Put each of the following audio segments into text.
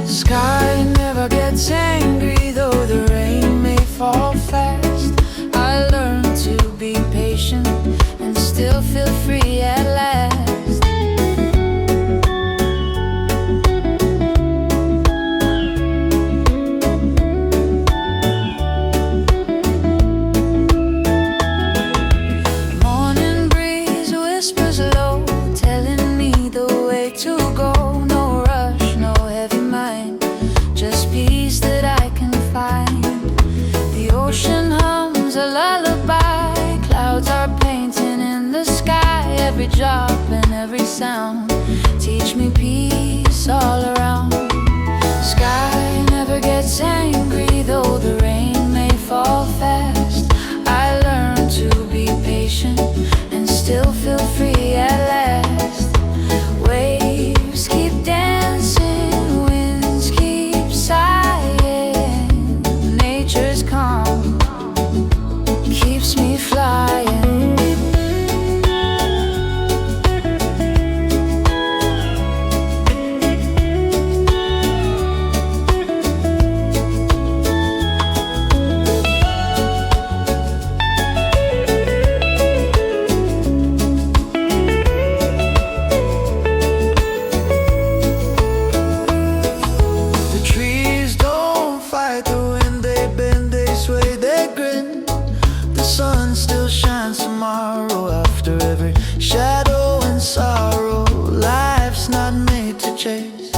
Sky never gets angry, though the rain may fall fast. I learned to be patient and still feel free at last. Morning breeze whispers low, telling me the way to go. No rush, no heavy mind, just peace that I can find. The ocean hums a lullaby, clouds are painting in the sky. Every drop and every sound teach me peace all around. Sky never gets angry, though the rain may fall fast. I learn to be patient and still feel free at last. Waves keep dancing, winds keep sighing. Nature's calm keeps me flying. The trees don't fight the wind, they bend, they sway, they grin. The sun still shines tomorrow after every shadow and sorrow. Life's not made to chase,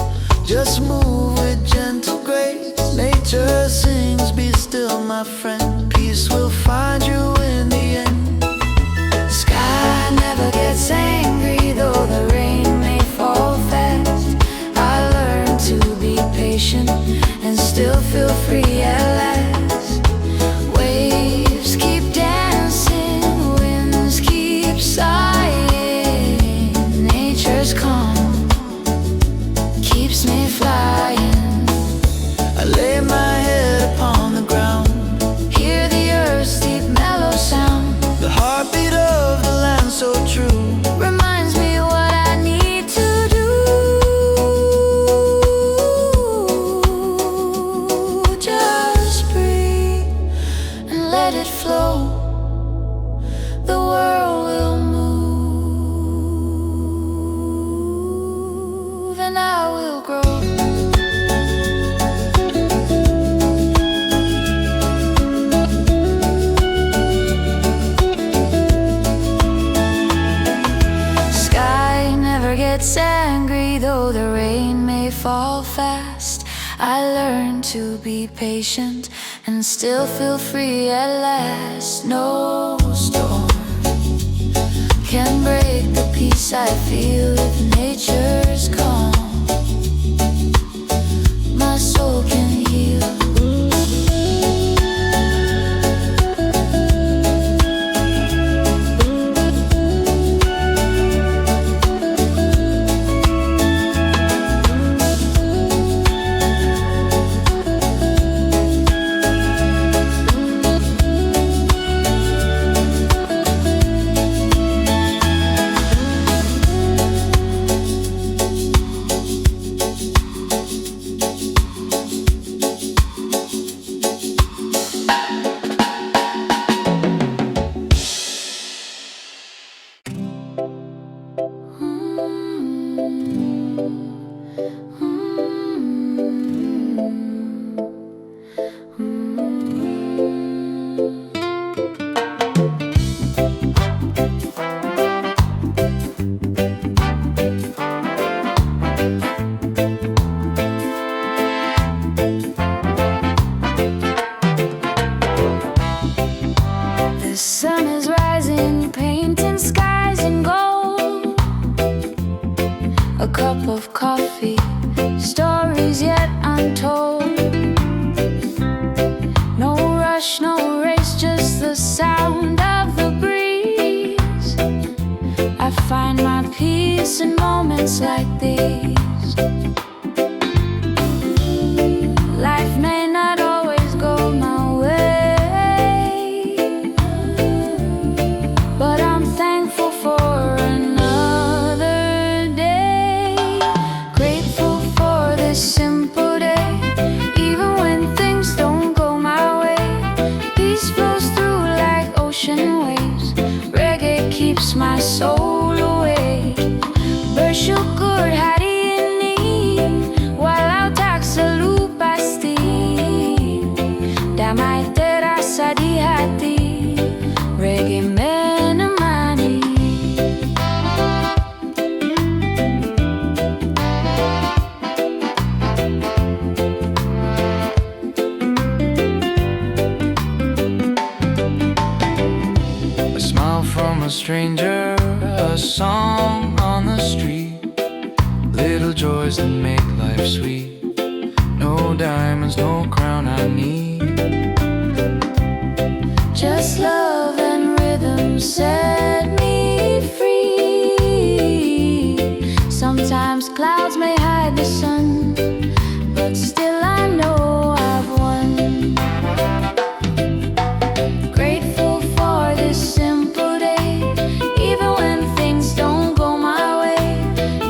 just move with gentle grace. Nature sings, be still my friend, peace will find you in the end. Sky never gets angry, though the rain may fall fast. I learn to be patient and still feel free at last. Waves keep dancing, winds keep sighing. Nature's calm keeps me flying. I lay my head upon the ground, hear the earth's deep mellow sound. The heartbeat of the land so true reminds me what I need to do. Just breathe and let it flow. The world will move and I will grow. Sky never gets angry, though the rain may fall fast. I learn to be patient and still feel free at last. No storm can break the peace I feel if nature's calm. My soul can heal. cup of coffee, stories yet untold. No rush, no race, just the sound of the breeze. happiness in moments like these. Life may not always go my way, but I'm thankful for another day. Grateful for this simple day, even when things don't go my way. Peace flows through like ocean waves. Reggae keeps my soul awake. Bersyukur hari ini, walau tak selalu pasti. Damai terasa di hati, reggae menemani. A smile from a stranger, a song on the street, little joys that make life sweet. No diamonds, no crown I need, just love and rhythm set me free. Sometimes clouds may hide the sun, but still I know I've won. Grateful for this simple day, even when things don't go my way.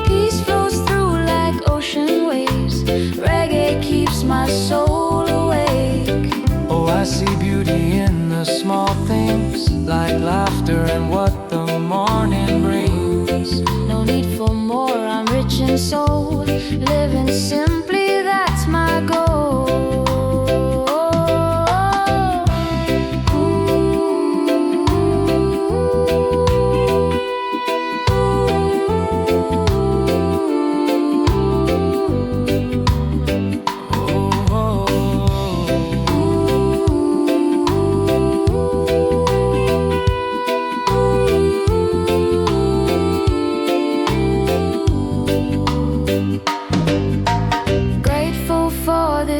Peace flows through like ocean waves. Reggae keeps my soul awake. Oh, I see beauty in the small things, like laughter and what the morning brings. No need for more, I'm rich in soul. Living simply, that's my goal.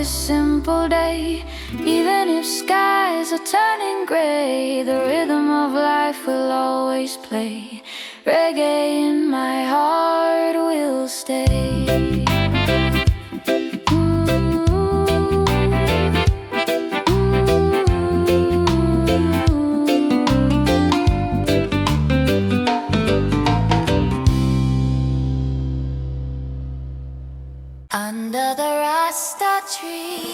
Simple day, even if skies are turning gray, the rhythm of life will always play. Reggae in my heart will stay. Under the Rasta tree,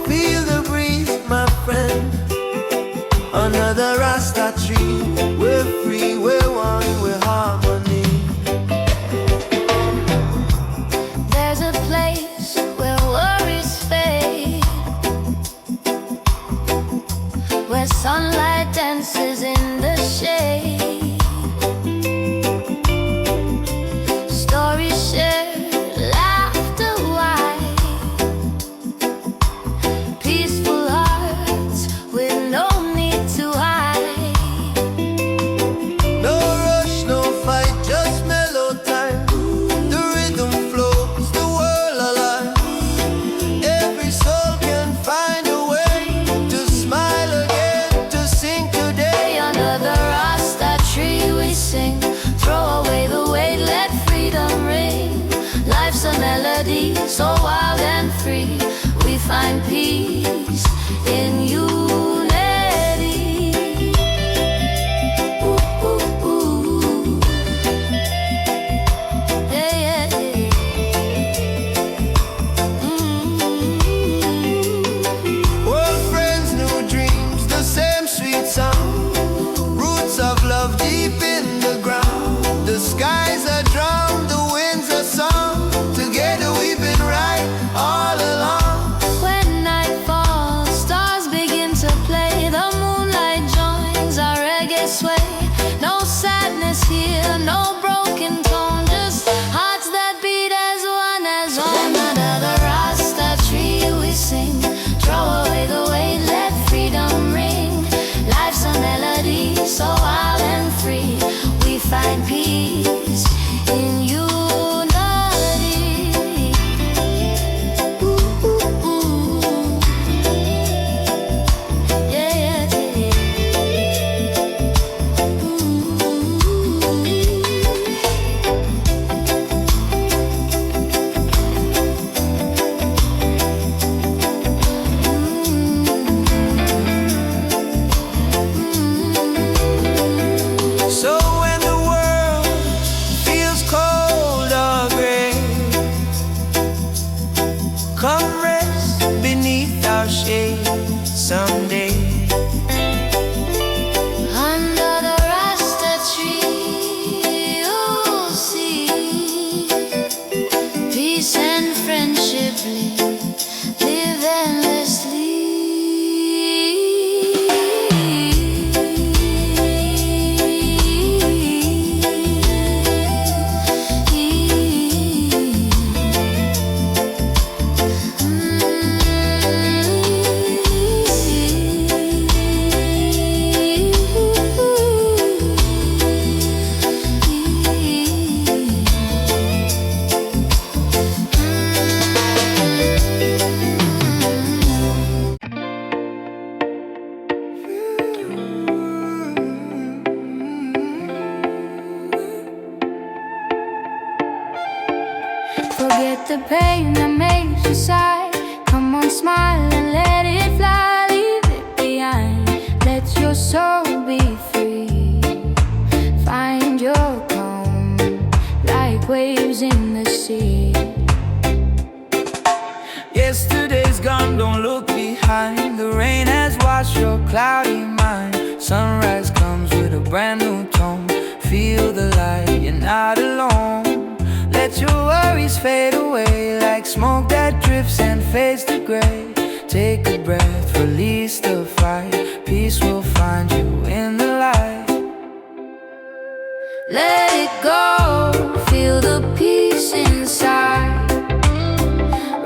feel the breeze, my friend. Under the Rasta tree, we're free, we're one, we're harmony. There's a place where worries fade, where sunlight dances in the shade. Stories shared, laughter wide, peaceful hearts with no need to hide. No rush, no fight, just mellow time. The rhythm flows, the world alive. Every soul can find a way to smile again, to sing today. Under the Rasta tree we sing, throw away the weight, let freedom ring. Life's a melody, so wild and free. We find peace in unity. Ooh, ooh, ooh. Yeah, yeah, yeah. Old friends, new dreams, the same sweet sound. Roots of love deep in the ground. The skies are drum, the winds are song. Together we've been right all along. When night falls, stars the pain that makes you sigh. Come on, smile and let it fly. Leave it behind, let your soul be free. Find your calm, like waves in the sea. Yesterday's gone, don't look behind. The rain has washed your cloudy mind. Sunrise comes with a brand new tone. Feel the light, you're not alone. Let your worries fade away like smoke that drifts and fades to gray. Take a breath, release the fight. Peace will find you in the light. Let it go, feel the peace inside.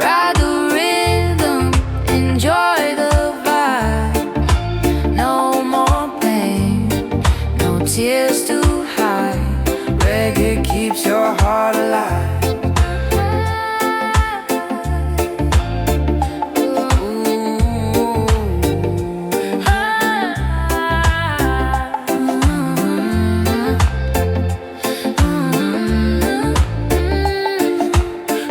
Ride the rhythm, enjoy the vibe. No more pain, no tears to hide. Reggae keeps your heart alive.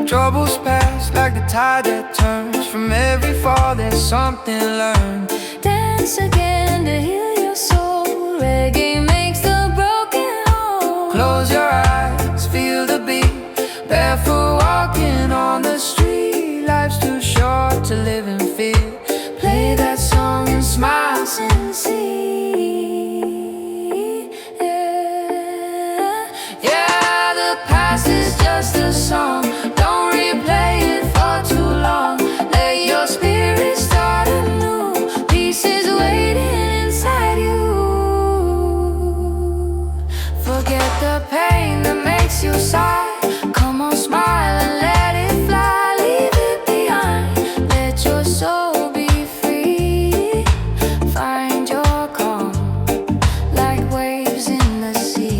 Troubles pass like the tide that turns. From every fall there's something learned. Dance again to heal your soul. Reggae makes the broken whole. Close your eyes, feel the beat. Barefoot walking on the street. Life's too short to live in fear. Play that song and smile sincere. Yeah, the past is just a song. Don't replay it for too long. Let your spirit start anew. Peace is waiting inside you. Forget the pain that makes you sigh. Come on, smile and let it fly. Leave it behind, let your soul be free. Find your calm, like waves in the sea.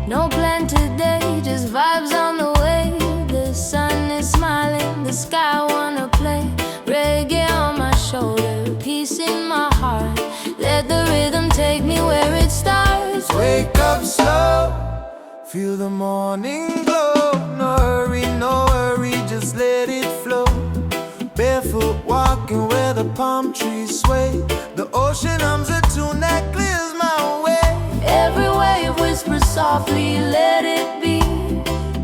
No plan today, just vibes on the way. The sun is smiling, the sky wanna play. Reggae on my shoulder, peace in my heart. Let the rhythm take me where it starts. Wake up slow, feel the morning glow. No hurry, just let it flow. Barefoot walking where the palm trees sway. The ocean hums a tune that clears my way. Every wave whispers softly, let it be.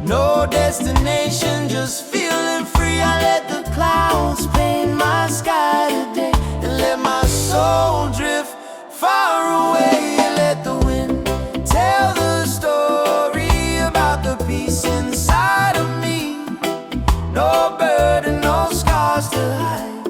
No destination, just feeling free. I let the clouds paint my sky today, and let my soul drift far away. Let the wind tell the story about the peace inside of me. No burden, no scars to hide,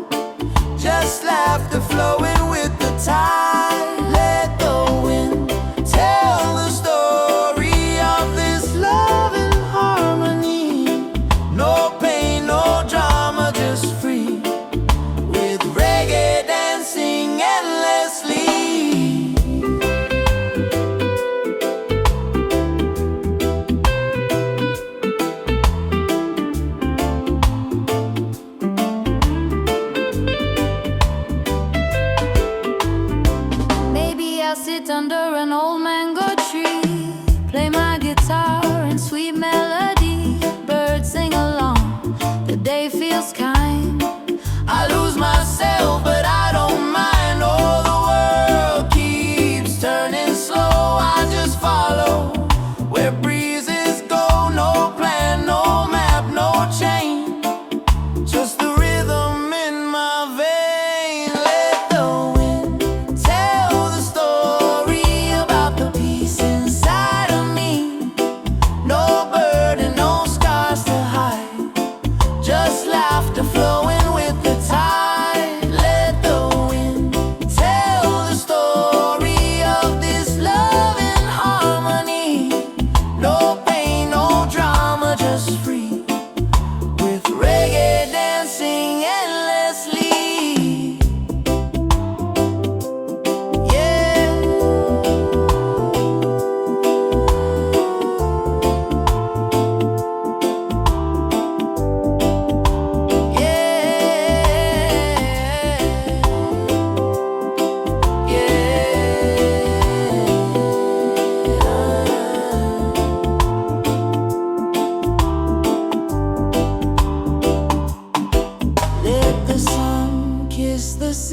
just laughter flowing with the tide. Let the wind tell the story of this love and harmony. No pain, no drama, just free, with reggae dancing endlessly.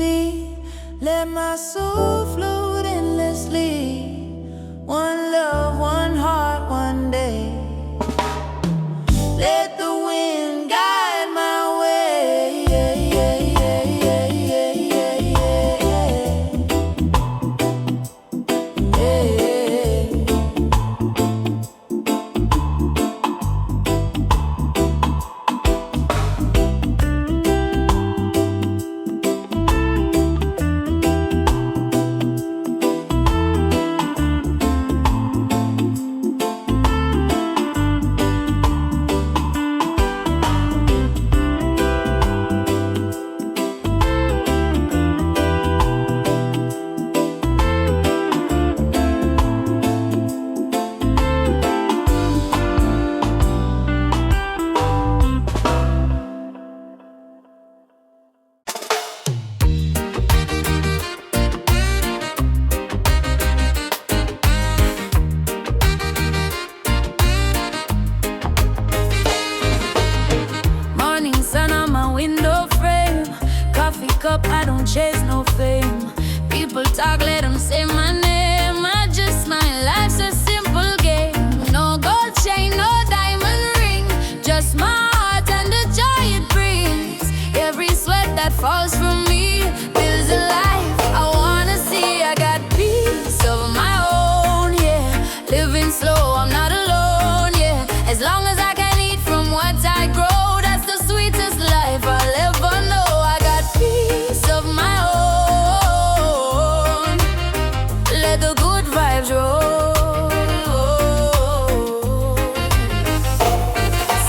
sea. Let my soul float endlessly. One love, one heart, one day. Let the wind guide my way. I don't chase no fame. People talk, let them say my name. I just smile, life's a simple game. No gold chain, no diamond ring, just my heart and the joy it brings. Every sweat that falls from me builds a life I wanna see. I got peace of my own, yeah. Living slow, I'm not alone, yeah. As long as I can eat from what I grow, that's the sweetest life I'll ever know. I got peace of my own. Let the good vibes roll.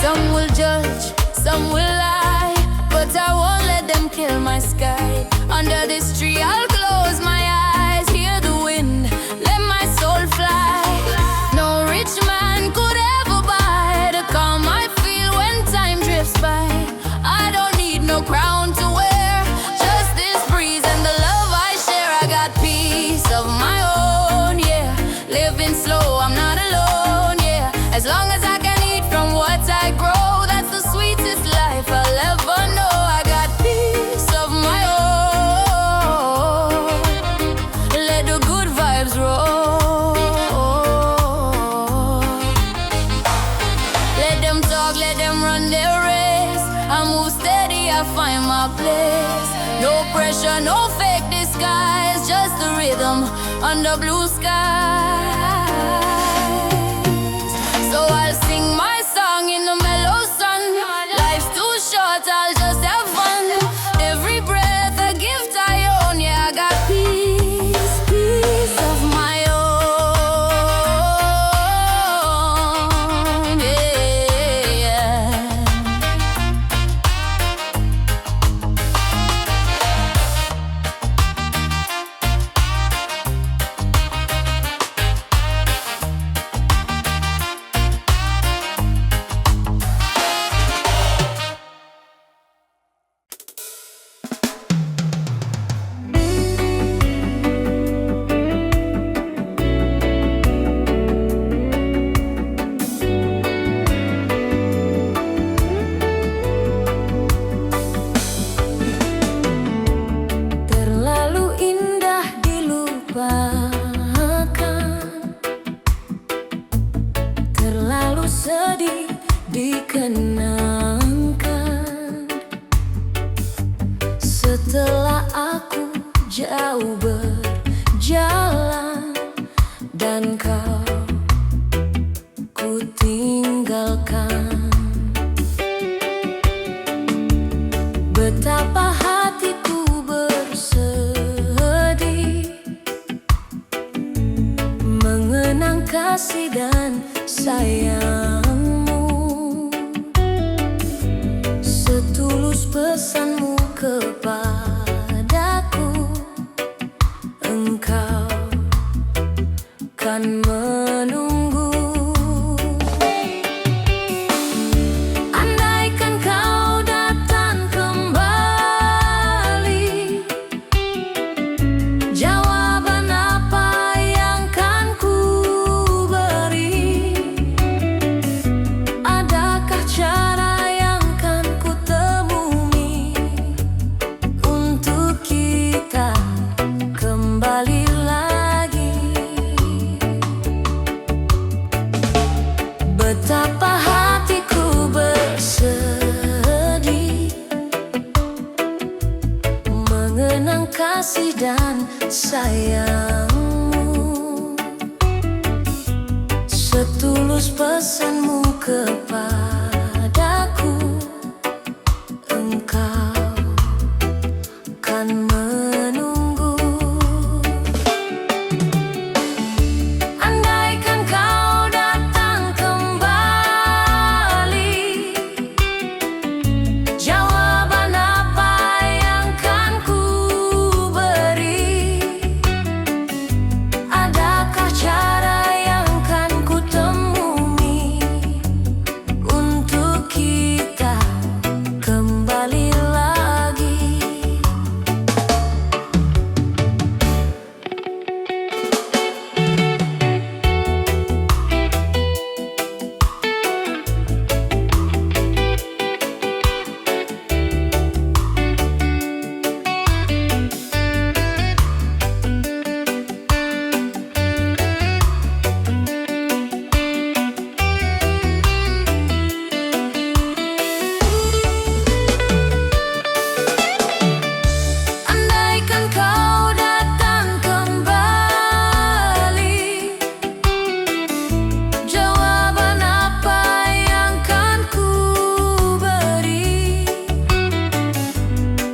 Some will judge, some will lie, but I won't let them kill my sky. Under this tree I'll close my eyes, hear the wind, let my soul fly. No rich man could ever buy the calm I feel when time drifts by. I don't need no crown to wear, just this breeze and the love I share. I got peace of my own, yeah. Living slow, I'm not alone, yeah. As long as I can eat from what I grow, that's the sweetest life I'll ever know. I got peace of my own. Let the good vibes roll. Let them talk, let them run their race. I move steady, I find my place. No pressure, no fake disguise, just the rhythm under blue skies. So I'll sing my song in the mellow sun. Life's too short, I'll just have fun. Every breath a gift I own, yeah. I got peace, peace of my own, yeah. Terlalu indah dilupakan, terlalu sedih dikenangkan. Setelah aku jauh berjalan dan kau ku tinggalkan, betapa hatiku bersedih mengenang kasih dan sayangmu. Setulus pesanmu kepadaku, engkau kan menunggu. Andaikan kau datang kembali, jawaban apa yang kan ku beri? kasih dan sayangmu, setulus pesanmu kepadaku, engkau kan menunggu. Andaikan kau datang kembali, jawaban apa yang kan ku beri? Adakah cara yang kan ku temui untuk kita kembali lagi? Andaikan kau datang kembali, jawaban apa yang kan ku beri?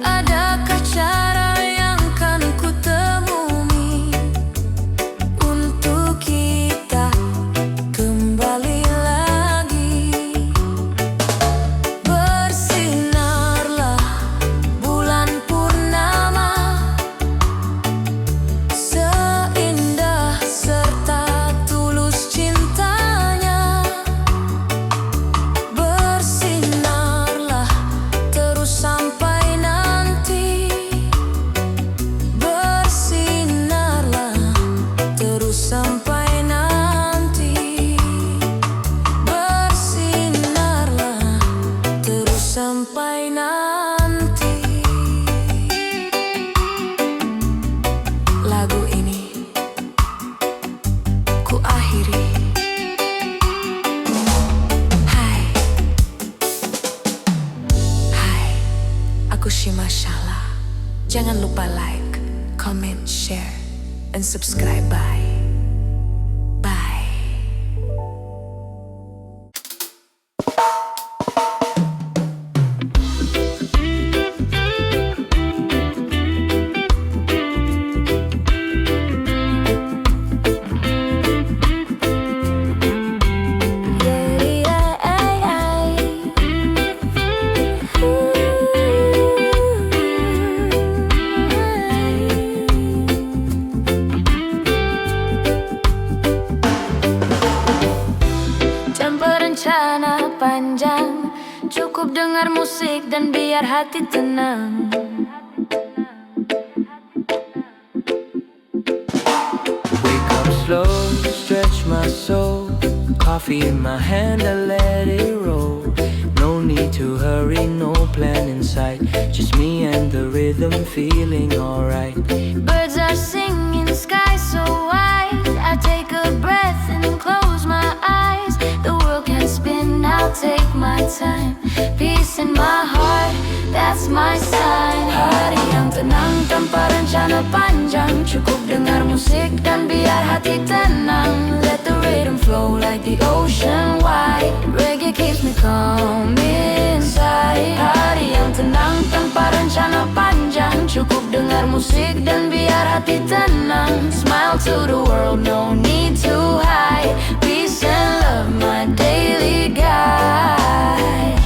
Adakah cara yang kan ku temui untuk kita kembali lagi? Bersinarlah bulan purnama, seindah serta tulus cintanya. Bersinarlah terus sampai nanti. Bersinarlah terus sampai nanti. Bersinarlah terus sampai nanti. Lagu ini ku akhiri. Hai, hai, aku Shima Shala. Jangan lupa like, comment, share, and subscribe. Bye. Bye. Tanpa rencana panjang, cukup dengar musik dan biar hati tenang. Wake up slow, stretch my soul. Coffee in my hand, I let it roll. No need to hurry, no plan in sight. Just me and the rhythm feeling alright. Birds are singing, sky so wide. I take a breath and close my eyes. The world can spin, I'll take my time. Peace in my heart, that's my sign. Hari yang tenang tanpa rencana panjang, cukup dengar musik dan biar hati tenang. Let the rhythm flow like the ocean wide. Reggae keeps me calm inside. Hari yang tenang tanpa rencana panjang, cukup dengar musik dan biar hati tenang. Smile to the world, no need to hide. Peace and love, my daily guide.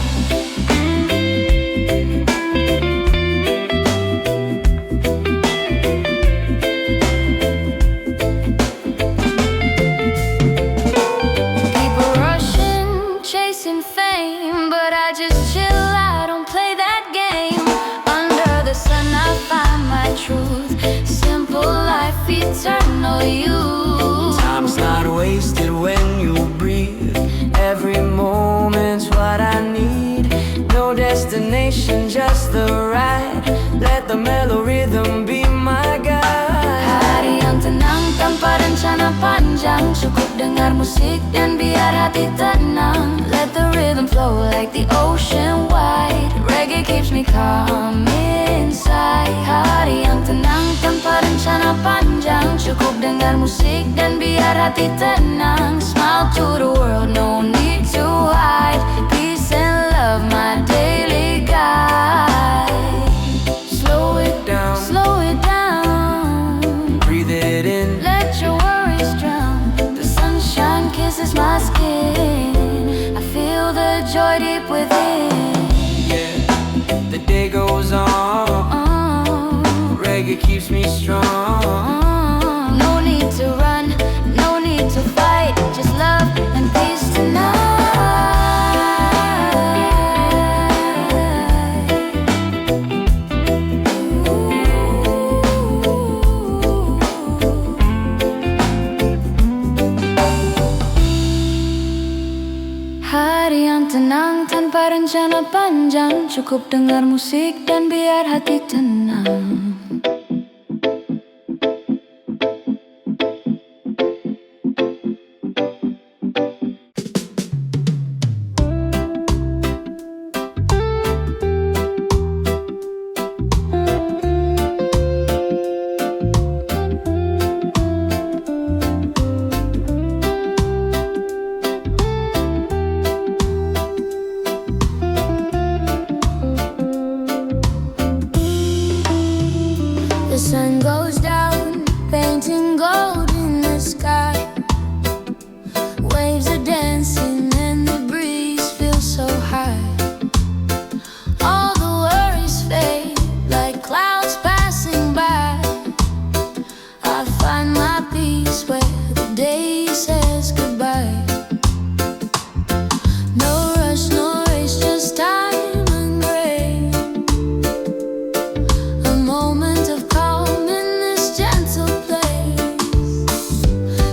People rushing, chasing fame, but I just chill, I don't play that game. Under the sun I find my truth. Simple life, eternal youth. Time's not wasted when you breathe. Every moment's what I need. No destination, just the ride. Let the mellow rhythm be my guide. Hari yang tenang tanpa rencana panjang, cukup dengar musik dan biar hati tenang. Let the rhythm rhythm flow like the ocean wide. Reggae keeps me calm inside. Hari yang tenang tanpa rencana panjang, cukup dengar musik dan biar hati tenang. Smile to the world, no need to hide. Peace and love, my daily guide. Slow it down, Slow it down, breathe it in. let your worries drown. The sunshine kisses my skin, I feel the joy deep within. Yeah, the day goes on, reggae keeps me strong. No need to run, no need to fight, just love and peace tonight. Hari yang tenang tanpa rencana panjang, cukup dengar musik dan biar hati tenang. The sun goes down, painting gold in the sky. Waves are dancing and the breeze feels so high. All the worries fade like clouds passing by. I find my peace where the day says goodbye. No rush, no race, just time and grace. A moment of calm in this gentle place.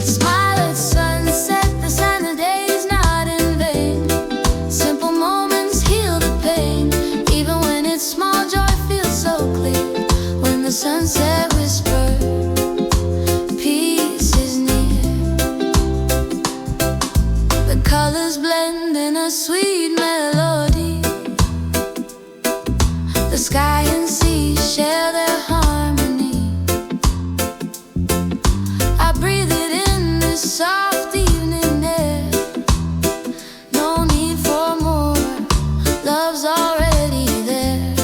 Smile at sunset, the sign the day's not in vain. Simple moments heal the pain. Even when it's small, joy feels so clear. When the sunset whispers, peace is near. The colors blend in a sweet melody. The sky and sea share their harmony. I breathe it in this soft evening air. No need for more, love's already there.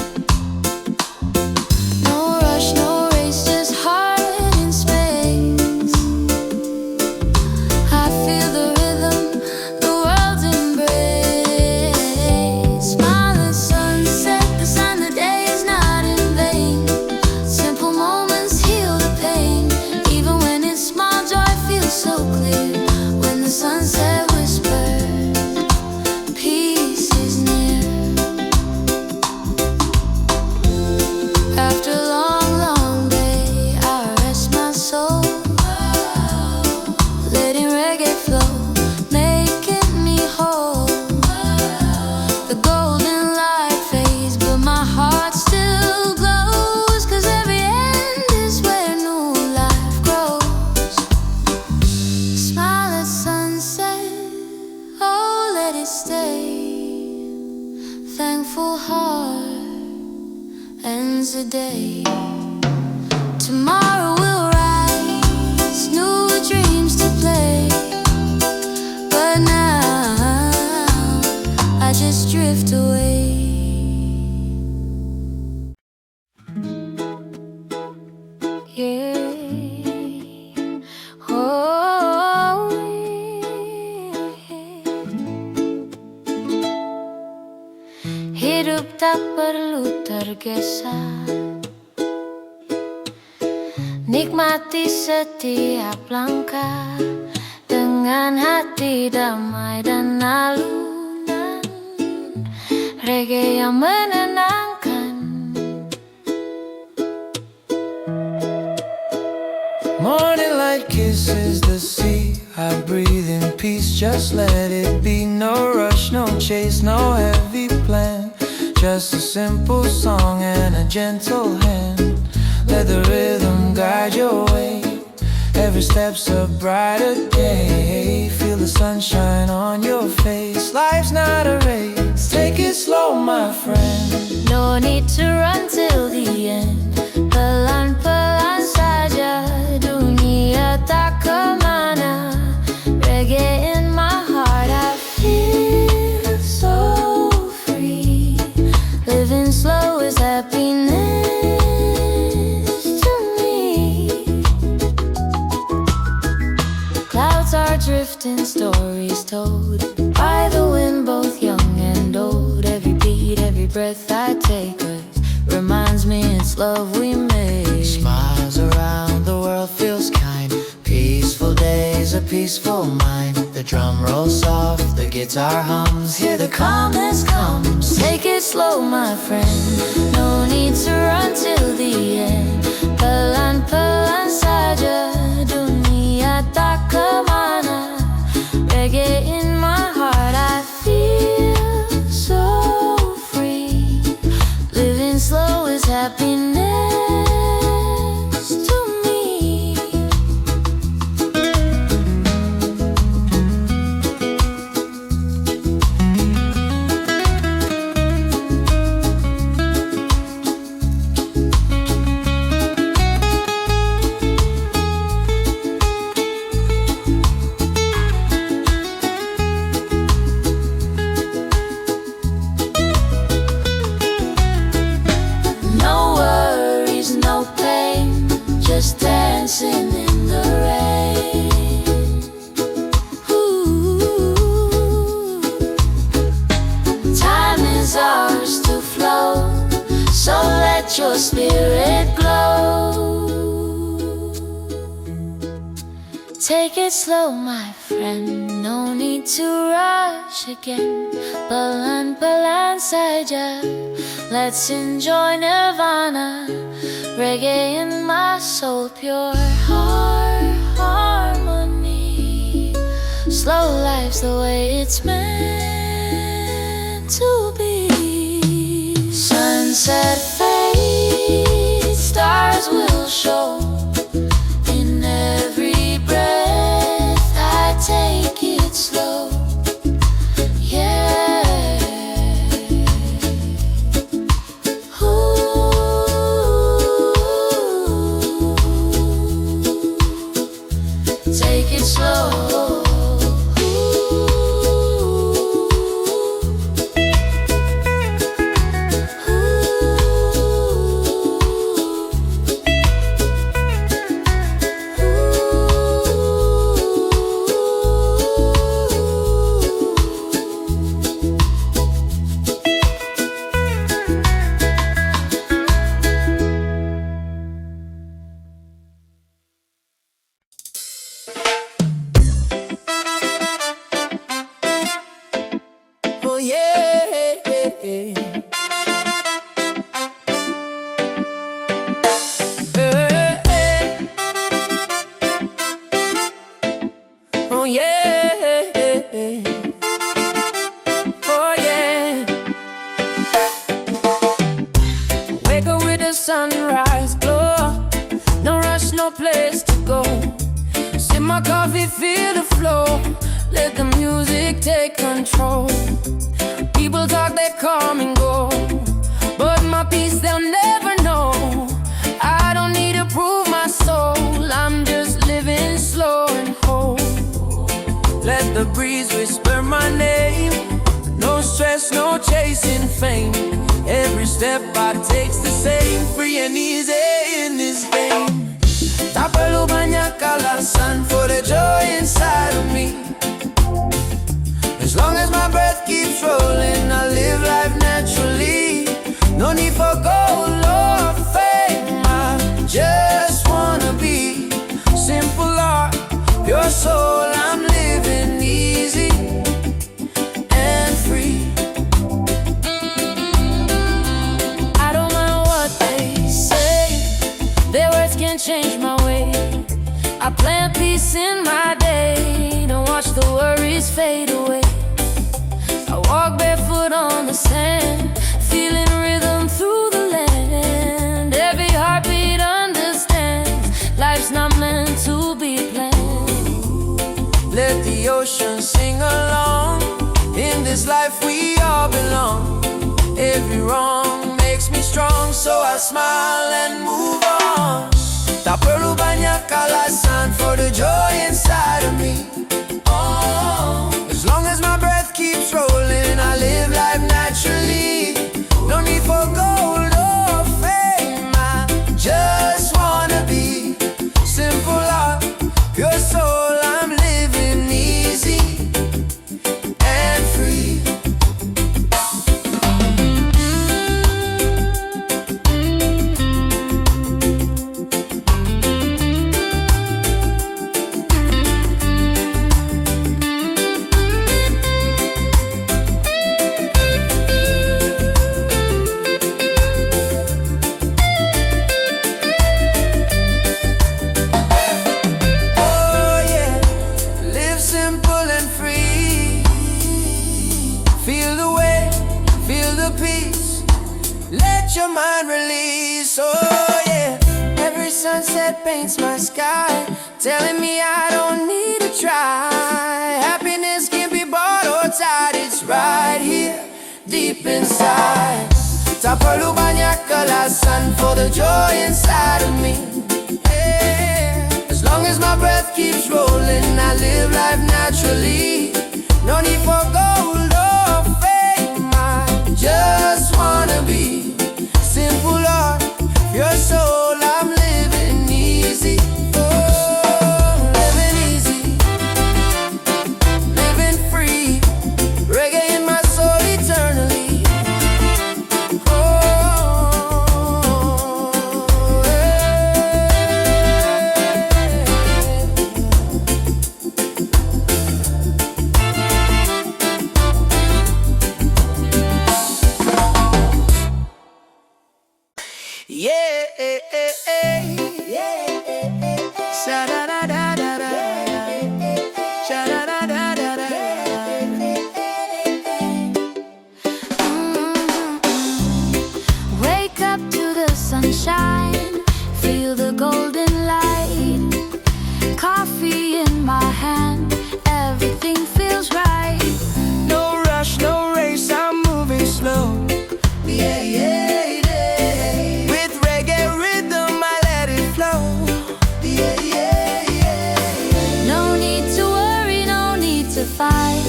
No rush, no race, just heart in space. I feel the rhythm, the world's embrace. Smile at sunset, the sign the day is not in vain. Simple moments heal the pain. Even when it's small, joy feels so clear. When the sunset whispers, peace is near. After a long, long day, I rest my soul, letting reggae flow, making me whole. The golden light fades, but my heart still glows. 'Cause every end is where new life grows. Smile at sunset, oh let it stay. Thankful heart ends the day. Tomorrow will rise, new dreams to play. But now I just drift away. Yeah. Oh, yeah. Hidup tak perlu tergesa. Nikmati setiap langkah dengan hati damai dan alunan reggae yang menenangkan. Morning light kisses the sea. I breathe in peace, just let it be. No rush, no chase, no heavy plan. Just a simple song and a gentle hand. Let the rhythm guide your way. Every step's a brighter day. Feel the sunshine on your face. Life's not a race. Take it slow, my friend. No need to run till the end. Pelan-pelan saja, dunia tak kemana. Reggae in my heart, I feel so free. Living slow is happiness to me. Clouds are drifting, stories told by the wind, both young and old. Every beat, every breath I take reminds me it's love we made. Smiles around the world, feels kind. Peaceful days, a peaceful mind. The drum rolls soft, the guitar hums. Hear the calmness comes. Take it slow, my friend. No need to run till the end. Pelan-pelan saja, dunia tak kemana. Reggae in my heart, I feel so free. Living slow is happiness to me. Just dancing in the rain. Ooh. Time is ours to flow, so let your spirit glow. Take it slow, my friend, no need to rush again. Pelan-pelan saja, let's enjoy nirvana. Reggae in my soul, pure heart harmony. Slow life's the way it's meant to be. Sunset fades, stars will show. In every breath I take it slow. Take it slow. Oh yeah. Oh yeah. Oh yeah. Wake up with the sunrise glow. No rush, no place to go. Sip my coffee, feel the flow. Let the music take control. People talk, they come and go, but my peace they'll never know. I don't need to prove my soul, I'm just living slow and whole. Let the breeze whisper my name. No stress, no chasing fame. Every step I take's the same. Free and easy in this game. Tak perlu banyak alasan for the joy inside of me. As long as my breath keeps rolling, I live life naturally. No need for gold or fame, I just wanna be simple heart, pure soul. I'm living easy and free. I don't mind what they say, their words can't change my way. I plant peace in my day, don't watch the worries fade away. I walk barefoot on the sand, feeling rhythm through the land. Every heartbeat understands life's not meant to be emotion, sing along. In this life we all belong. Every wrong makes me strong, so I smile and move on. Taperlu banyak alasan for the joy inside of me. Oh, as long as my breath keeps rolling, I live life naturally. No need for gold or fame, I just wanna be simple heart, pure soul. I'm living easy and free. Let your mind release, oh yeah. Every sunset paints my sky, telling me I don't need to try. Happiness can be bought or tied, it's right here, deep inside. Tak perlu banyak alasan for the joy inside of me, yeah. As long as my breath keeps rolling, I live life naturally. No need for gold or fame, I just wanna be simple heart, your soul. I'm living easy, oh, living easy, living free. Reggae in my soul eternally. Oh, yeah, sha-da-da-da-da-da, sha-da-da-da-da-da. Wake up to the sunshine, feel the golden light. Coffee in my hand, everything feels right. No rush, no race, I'm moving slow. Yeah, yeah, yeah. With reggae rhythm, I let it flow. Yeah, yeah, yeah. No need to worry, no need to fight.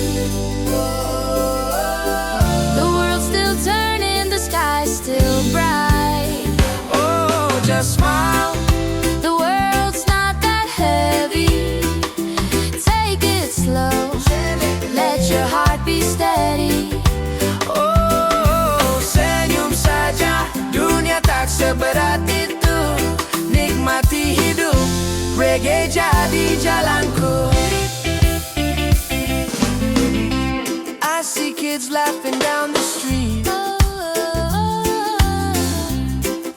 The world's still turning, the sky's still bright. Oh, just smile. The world's not that heavy. Take it slow, let your heart be steady. Oh, senyum saja, dunia tak seberat itu. Nikmati hidup, reggae jadi jalanku. I see kids laughing down the street.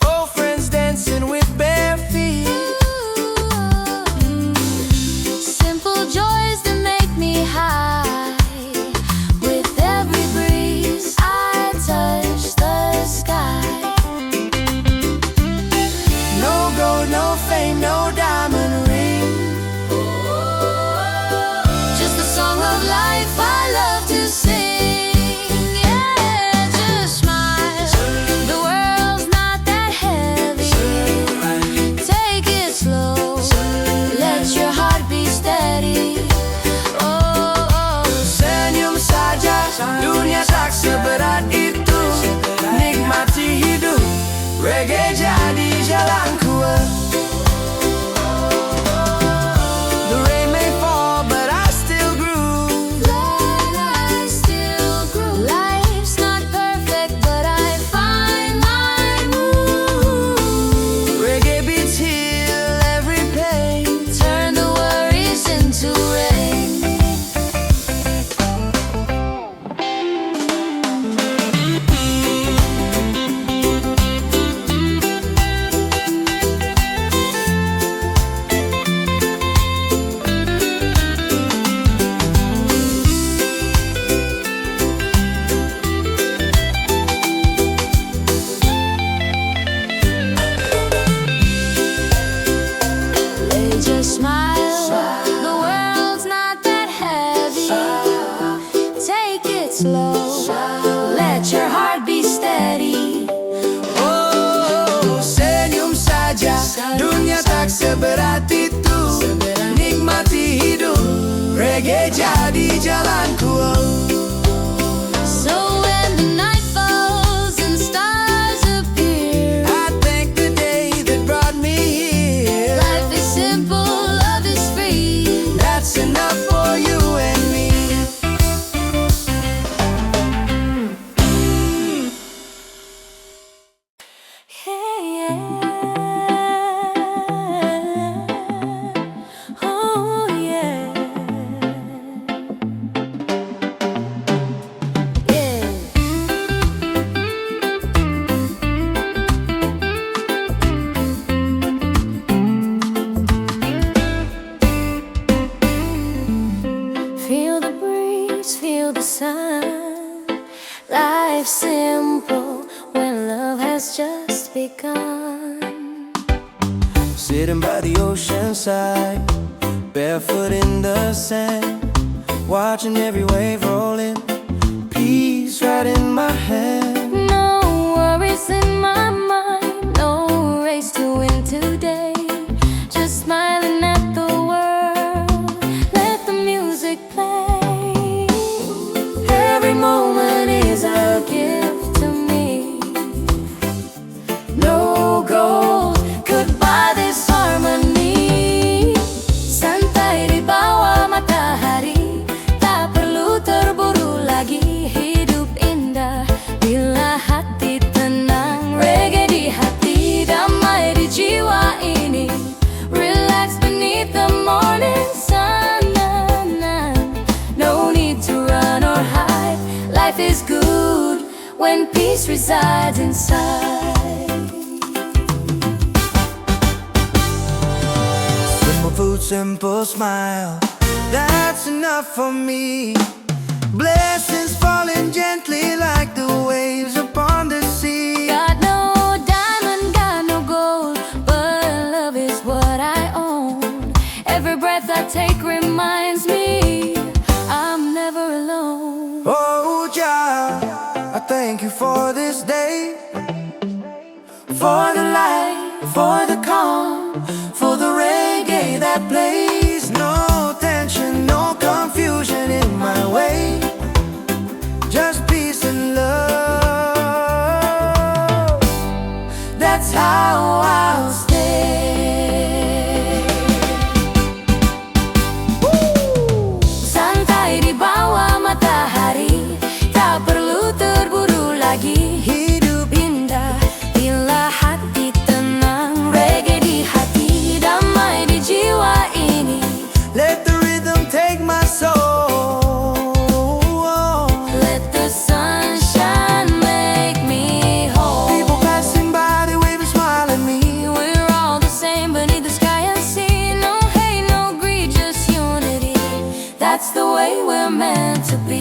Old friends dancing with bare feet. Simple joys that make me high. With every breeze, I touch the sky. No gold, no fame, no diamond ring. Just a song of life I love to sing. Yeah, just smile. The world's not that heavy. Take it slow, let your heart be steady. Oh, Senyum saja, dunia tak seberat itu. Nikmati hidup, reggae jadi jalanku. The rain may fall, but I still groove. I still grow. Life's not perfect, but I find my mood. Reggae beats heal every pain. Turn the worries into rain. seberat itu nikmati hidup. Reggae jadi jalanku. So when the night falls and stars appear, I thank the day that brought me here. life is simple, love is free. That's enough for you and me. Yeah, yeah. Oh, yeah. Yeah. Feel the breeze, feel the sun. Life's simple when love has just begun. Sitting by the ocean side, barefoot in the sand, watching every wave roll in, peace right in my hand. No worries in my mind, no race to win today. Just smiling at the world, let the music play. Every moment is a gift to me. No gold could buy this harmony. Santai di bawah matahari, tak perlu terburu lagi. Hidup indah bila hati tenang. Reggae di hati, damai di jiwa ini. Relax beneath the morning sun. No need to run or hide. Life is good when peace resides inside. Simple food, simple smile, that's enough for me. Blessings falling gently like the waves upon the sea. Got no diamond, got no gold, but love is what I own. Every breath I take reminds me I'm never alone. Oh, Jah, I thank you for this day, for the light, for the calm, for the reggae that plays. No tension, no confusion in my way, just peace and love. That's how I'll stay. Santai di bawah matahari, tak perlu terburu lagi. Hidup indah bila hati tenang. Reggae di hati, damai di jiwa ini. Let the rhythm take my soul. Let the sunshine make me whole. People passing by, they wave and smile at me. We're all the same beneath the sky and sea. No hate, no greed, just unity. That's the way we're meant to be.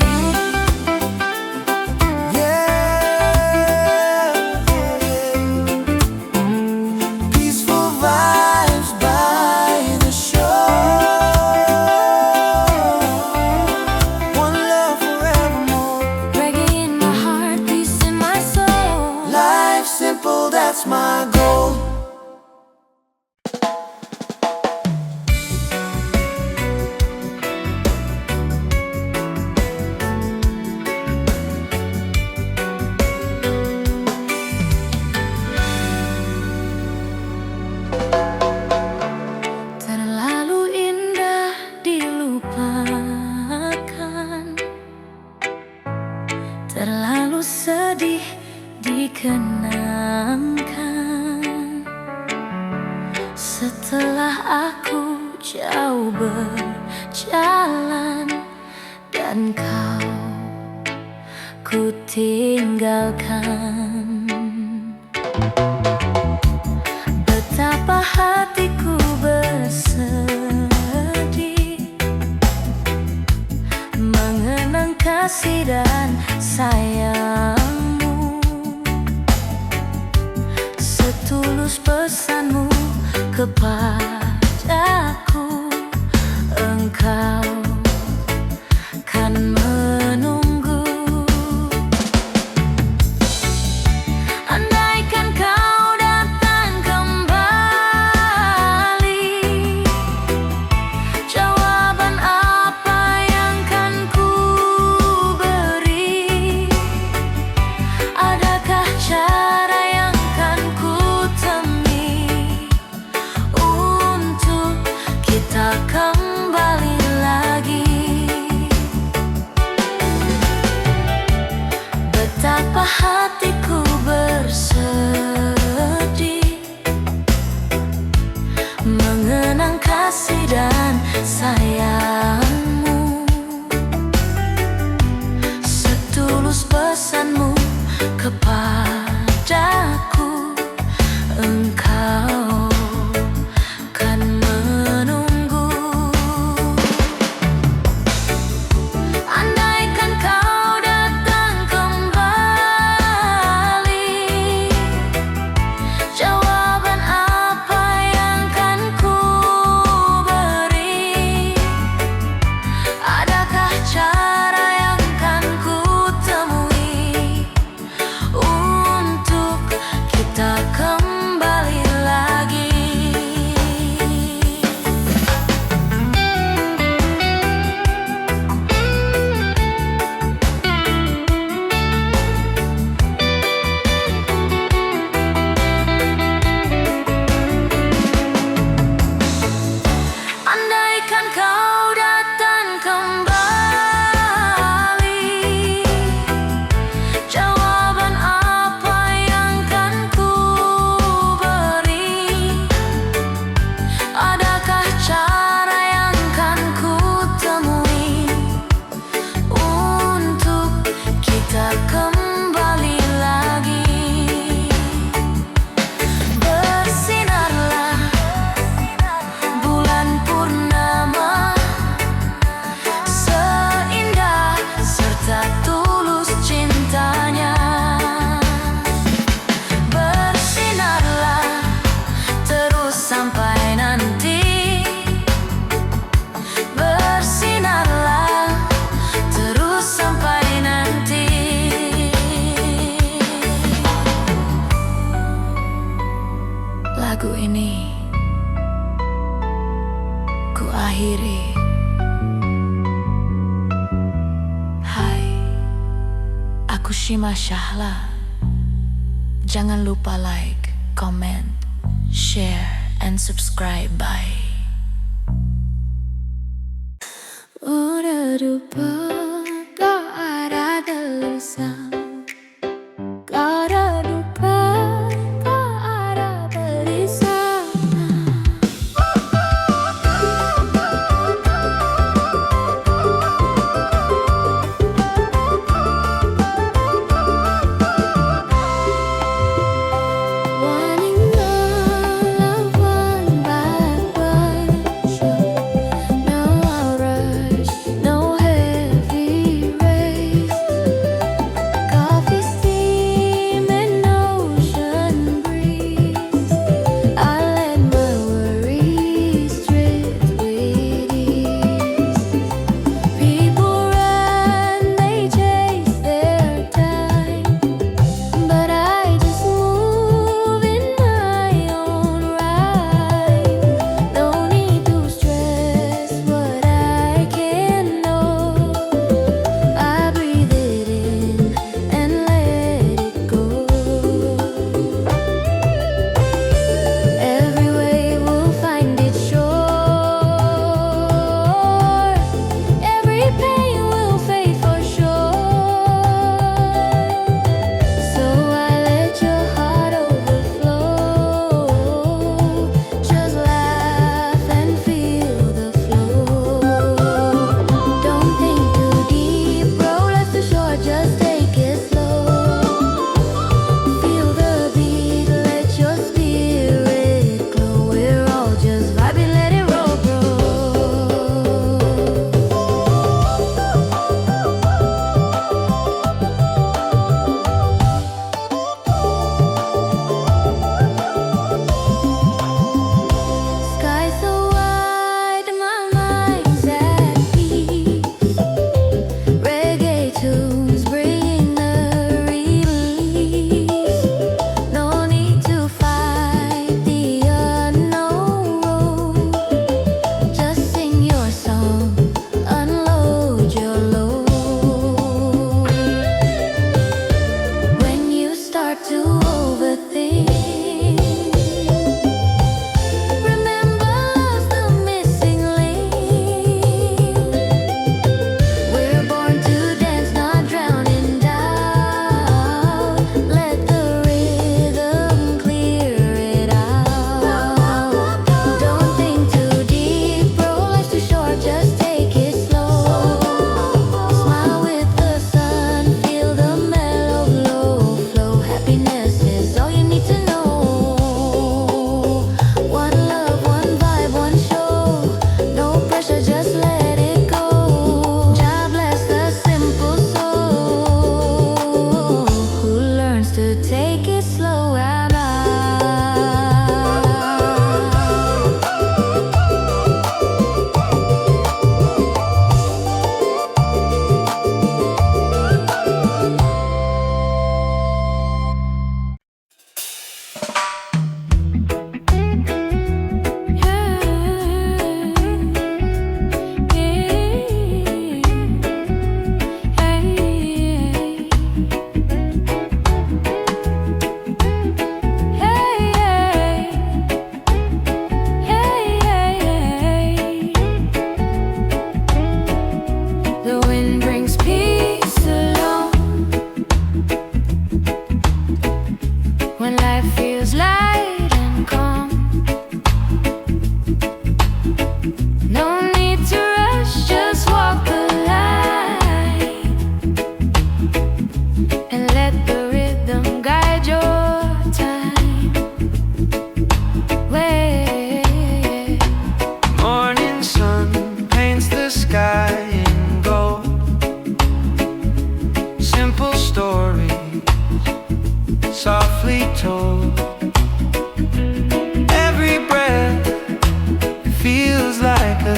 Peaceful vibes by the shore. One love forevermore. Reggae in my heart, peace in my soul. Life simple, that's my goal. Terlalu indah dilupakan, terlalu sedih dikenangkan. Setelah aku jauh berjalan dan kau ku tinggalkan, betapa hatiku bersedih mengenang kasih dan sayangmu. Setulus pesanmu kepadaku, engkau kan menunggu. Andaikan kau datang kembali, mengenang kasih dan sayangmu, setulus pesanmu kepadaku. Engkau kan menunggu. Andaikan kau datang kembali, jawaban apa yang kan ku beri? Adakah cara yang kan ku temui untuk kita kembali lagi? Andaikan kau datang kembali, jawaban apa yang kan ku beri? Adakah cara yang kan ku temui untuk kita kembali lagi? Bersinarlah bulan purnama, seindah serta tulus cintanya. Bersinarlah terus sampai nanti. Bersinarlah terus sampai nanti. Lagu ini ku akhiri. Hai, aku Shima Shahla. Jangan lupa like, comment, share, and subscribe. Bye. Udah lupa tak ada tulisan, tak ada lupa tak ada tulisan. Wanting love one by one, no rush, no heavy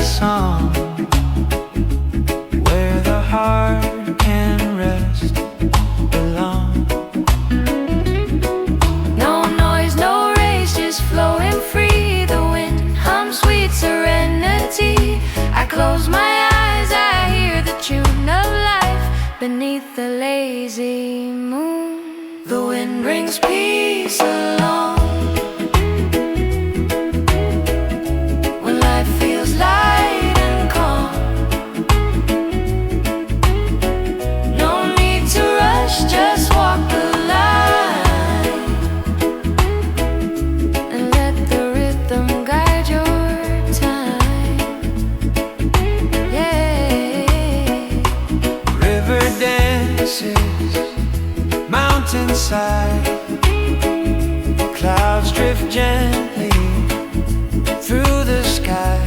song where the heart can rest, belong. No noise, no race, just flowing free. The wind hums sweet serenity. I close my eyes, I hear the tune of life beneath the lazy moon. The wind brings peace along when life feels light and calm. No need to rush, just walk the line and let the rhythm guide your time. Yeah. River dances, mountainside, clouds drift gently through the sky.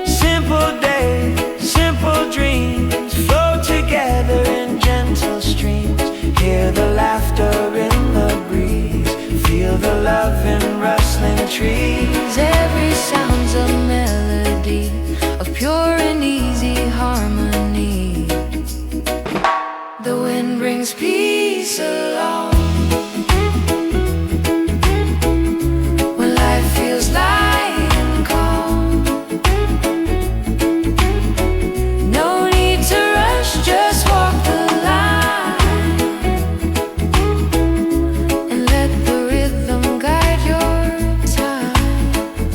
Simple days, simple dreams flow together in gentle streams. Hear the laughter in the breeze, feel the love in rustling trees. Every sound's a melody of pure and easy harmony. The wind brings peace along when life feels light and calm. No need to rush, just walk the line and let the rhythm guide your time.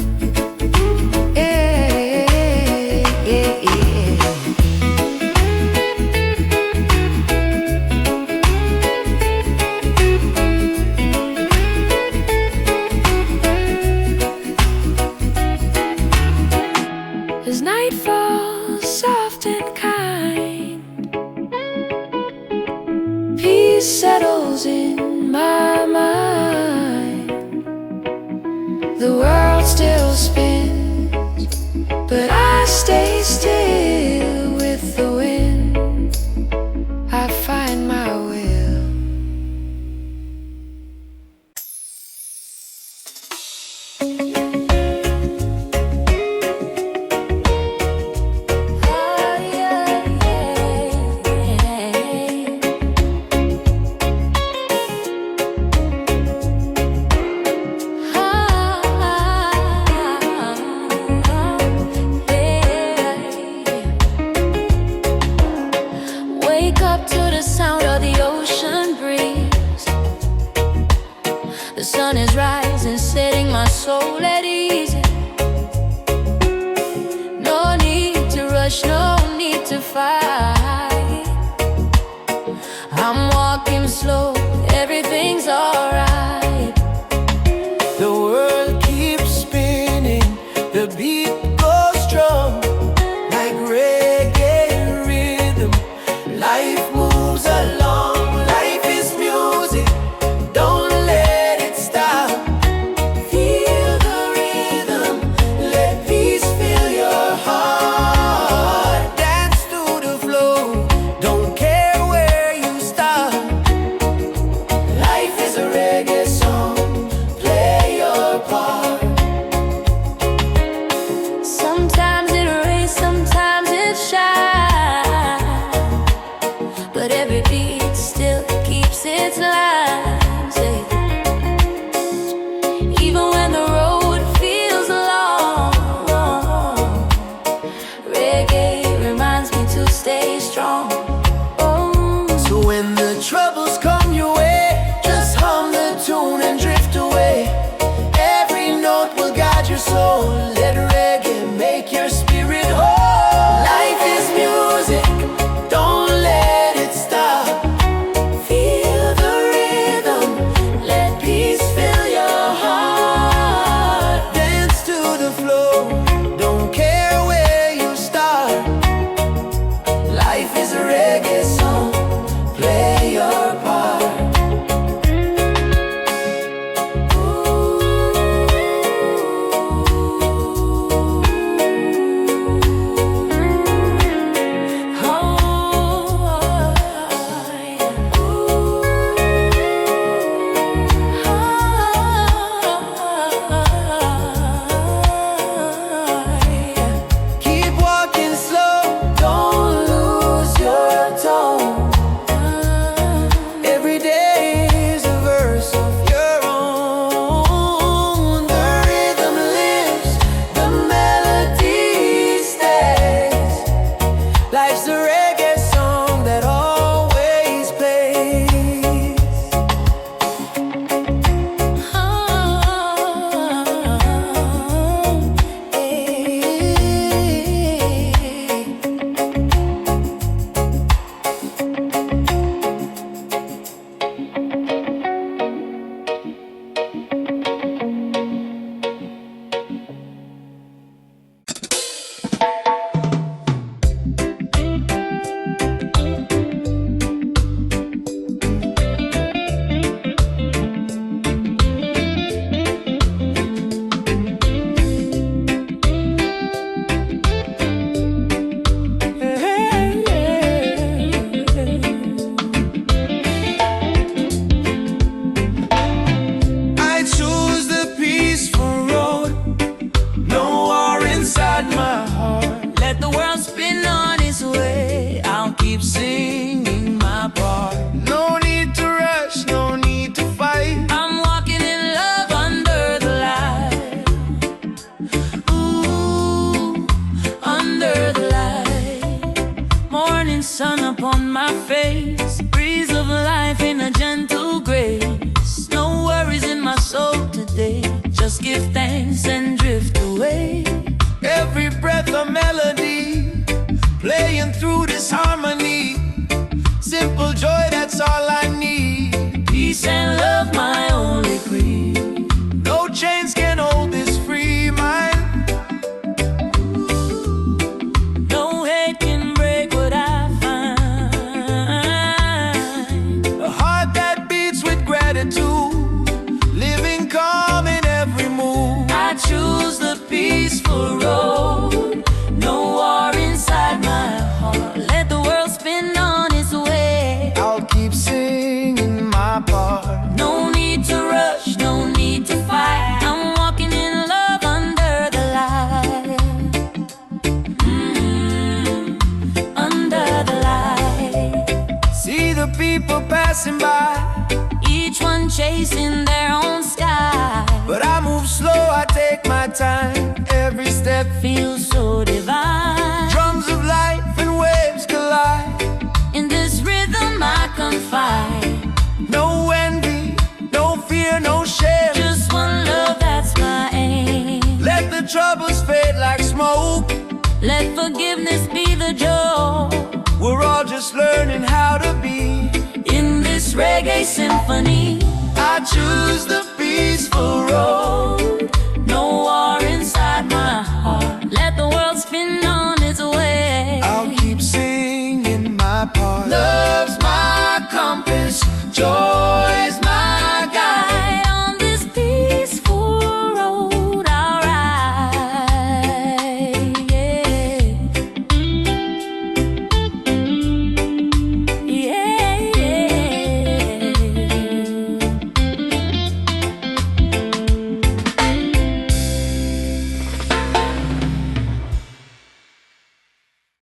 Ooh, under the light, morning sun upon my face, breeze of life in a gentle grace. No worries in my soul today, just give thanks and drift away. Every breath a melody, playing through this harmony. Simple joy, that's all I need. Peace and love, my only creed. No chains can hold this free mind. No hate can break what I find. A heart that beats with gratitude, living calm in every move. I choose the peaceful road, no war inside my heart. Let the world spin on its way. I'll keep singing my part. No need to rush, no need to fight. I'm walking in love under the light. Under the light. See the people passing by, Each one chasing their own sky. but I move slow, I take my time. Every step Feels so divine. drums of life and waves collide. In this rhythm I confide. No envy, no fear, no shame. Just one love, that's my aim. Let the troubles fade like smoke. Let forgiveness be the joke. We're all just learning how to be. In this reggae symphony, I choose the peaceful road.